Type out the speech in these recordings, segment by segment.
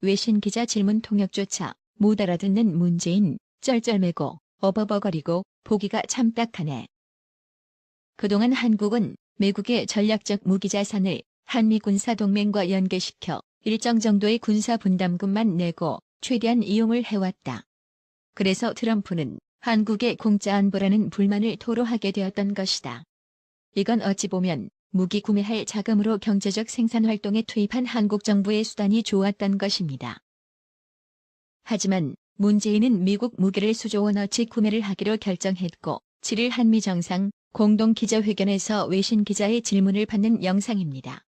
외신 기자 질문 통역조차 못 알아듣는 문재인, 쩔쩔매고 어버버거리고 보기가 참 딱하네. 그동안 한국은 미국의 전략적 무기 자산을 한미 군사 동맹과 연계시켜 일정 정도의 군사 분담금만 내고 최대한 이용을 해왔다. 그래서 트럼프는 한국의 공짜 안보라는 불만을 토로하게 되었던 것이다. 이건 어찌 보면 무기 구매할 자금으로 경제적 생산 활동에 투입한 한국 정부의 수단이 좋았던 것입니다. 하지만 문재인은 미국 무기를 수조 원어치 구매를 하기로 결정했고 7일 한미 정상 공동 기자회견에서 외신 기자의 질문을 받는 영상입니다.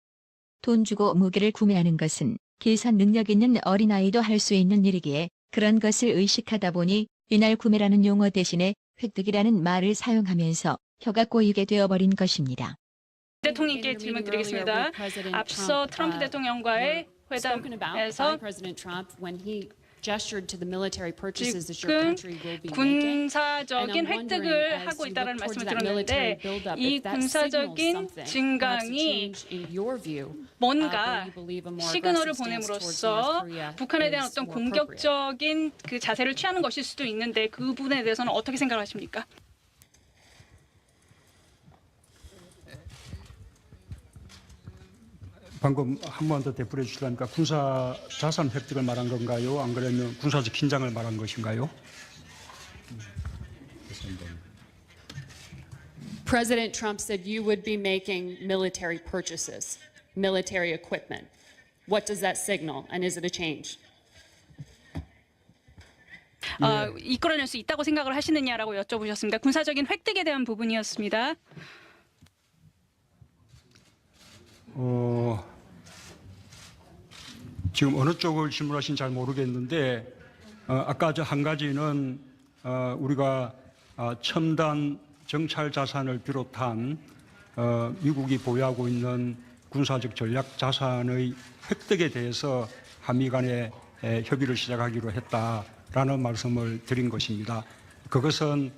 돈 주고 무기를 구매하는 것은 계산 능력 있는 어린아이도 할 수 있는 일이기에 그런 것을 의식하다 보니 이날 구매라는 용어 대신에 획득이라는 말을 사용하면서 혀가 꼬이게 되어버린 것입니다. 대통령께 질문 드리겠습니다. 앞서 트럼프 대통령과의 회담에서 지금 군사적인 획득을 하고 있다는 말씀을 들었는데 이 군사적인 증강이 뭔가 시그널을 보냄으로써 북한에 대한 어떤 공격적인 그 자세를 취하는 것일 수도 있는데 그 부분에 대해서는 어떻게 생각하십니까? 방금 한 번 더 되풀이해 주시려니까 군사 자산 획득을 말한 건가요? 안 그러면 군사적 긴장을 말한 것인가요? President Trump said you would be making military purchases, military equipment. What does that signal, and is it a change? 이끌어낼 수 있다고 생각을 하시느냐라고 여쭤보셨습니다. 군사적인 획득에 대한 부분이었습니다. 지금 어느 쪽을 질문하신지 잘 모르겠는데 아까 저 한 가지는 우리가 첨단 정찰 자산을 비롯한 미국이 보유하고 있는 군사적 전략 자산의 획득에 대해서 한미 간에 협의를 시작하기로 했다라는 말씀을 드린 것입니다. 그것은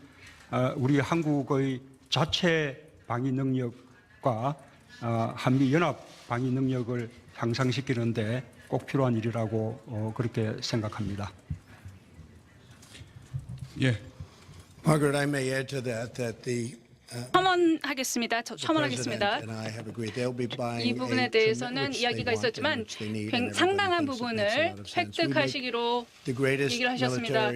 우리 한국의 자체 방위 능력과 한미 연합 방위 능력을 향상시키는데 꼭 필요한 일이라고 그렇게 생각합니다. 예. Margaret, I may add to that the 첨언하겠습니다. 첨언하겠습니다. 이 부분에 대해서는 이야기가 있었지만 상당한 부분을 획득하시기로 얘기를 하셨습니다.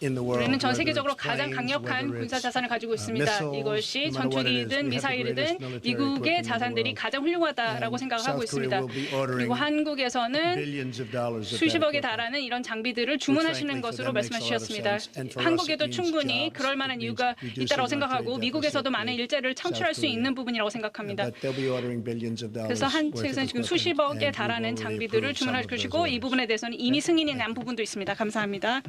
우리는 전 세계적으로 가장 강력한 군사 자산을 가지고 있습니다. 이것이 전투기든 미사일이든 미국의 자산들이 가장 훌륭하다라고 생각하고 있습니다. 그리고 한국에서는 수십억에 달하는 이런 장비들을 주문하시는 것으로 말씀해 주셨습니다. 한국에도 충분히 그럴 만한 이유가 있다고 생각하고 미국에서도 많은 일자리를 창출할 수 있는 부분이라고 생각합니다. 그래서 한 측에서는 지금 수십억에 달하는 장비들을 주문할 것이고 이 부분에 대해서는 이미 승인이 난 부분도 있습니다. 감사합니다.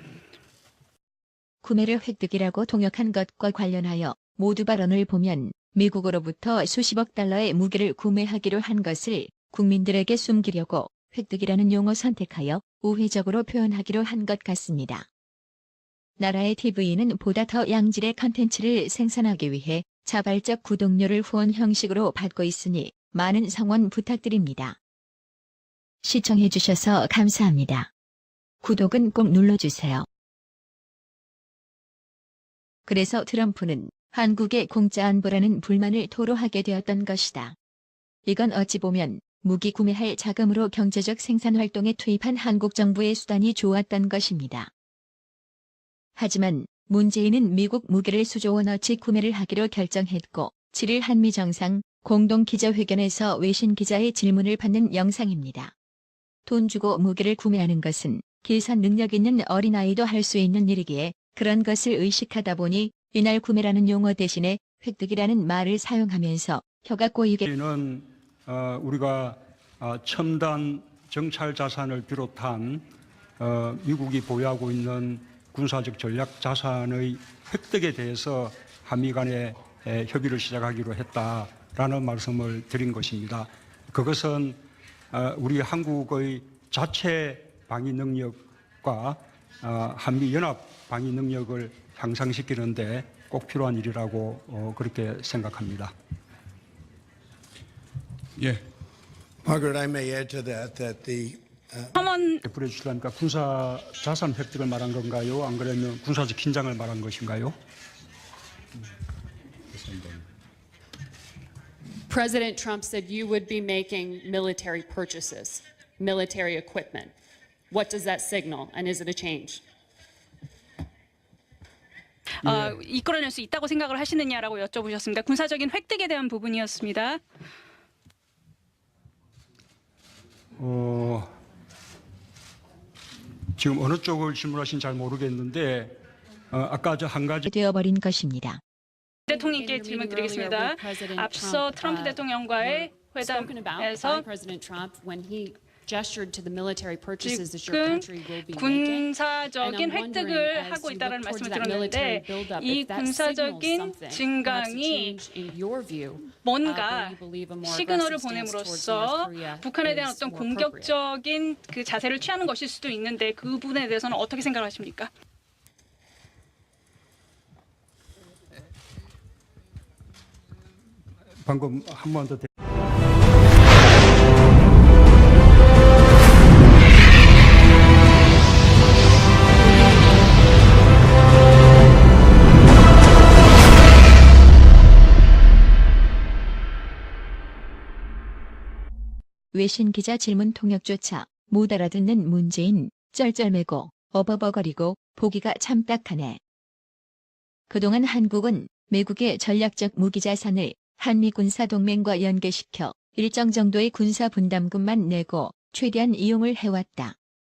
구매를 획득이라고 통역한 것과 관련하여 모두 발언을 보면 미국으로부터 수십억 달러의 무기를 구매하기로 한 것을 국민들에게 숨기려고 획득이라는 용어 선택하여 우회적으로 표현하기로 한 것 같습니다. 나라의 TV는 보다 더 양질의 컨텐츠를 생산하기 위해 자발적 구독료를 후원 형식으로 받고 있으니 많은 성원 부탁드립니다. 시청해주셔서 감사합니다. 구독은 꼭 눌러주세요. 그래서 트럼프는 한국의 공짜 안보라는 불만을 토로하게 되었던 것이다. 이건 어찌 보면 무기 구매할 자금으로 경제적 생산 활동에 투입한 한국 정부의 수단이 좋았던 것입니다. 하지만 문재인은 미국 무기를 수조 원어치 구매를 하기로 결정했고 7일 한미 정상 공동 기자회견에서 외신 기자의 질문을 받는 영상입니다. 돈 주고 무기를 구매하는 것은 계산 능력 있는 어린아이도 할 수 있는 일이기에 그런 것을 의식하다 보니 이날 구매라는 용어 대신에 획득이라는 말을 사용하면서 혀가 꼬이게 우리는 우리가 첨단 정찰 자산을 비롯한 미국이 보유하고 있는 군사적 전략 자산의 획득에 대해서 한미 간에 협의를 시작하기로 했다라는 말씀을 드린 것입니다. 그것은 우리 한국의 자체 방위 능력과 한미 연합 방위 능력을 향상시키는데 꼭 필요한 일이라고 그렇게 생각합니다. 예. Margaret, I may add to that the 첨언 되풀이해 주시려니까 군사 자산 획득을 말한 건가요? 안 그러면 군사적 긴장을 말한 것인가요? President Trump said you would be making military purchases, military equipment. What does that signal, and is it a change? 이끌어낼 수 있다고 생각을 하시느냐라고 여쭤보셨습니다. 군사적인 획득에 대한 부분이었습니다. 지금 어느 쪽을 질문하신지 잘 모르겠는데 아까 저 한 가지 되어버린 것입니다. 대통령께 질문 드리겠습니다. 앞서 트럼프 대통령과의 Spoken about by 회담에서 President Trump when he gestured to the military purchases that your 지금 country will be making. 군사적인 획득을 하고 있다는 말씀을 들었는데 이 군사적인 증강이 뭔가 시그널을 보냄으로써 북한에 대한 어떤 공격적인 그 자세를 취하는 것일 수도 있는데 그 부분에 대해서는 어떻게 생각하십니까? 방금 한 번 더 외신 기자 질문 통역조차 못 알아듣는 문재인 쩔쩔매고 어버버거리고 보기가 참 딱하네. 그동안 한국은 미국의 전략적 무기 자산을 한미 군사 동맹과 연계시켜 일정 정도의 군사 분담금만 내고 최대한 이용을 해왔다.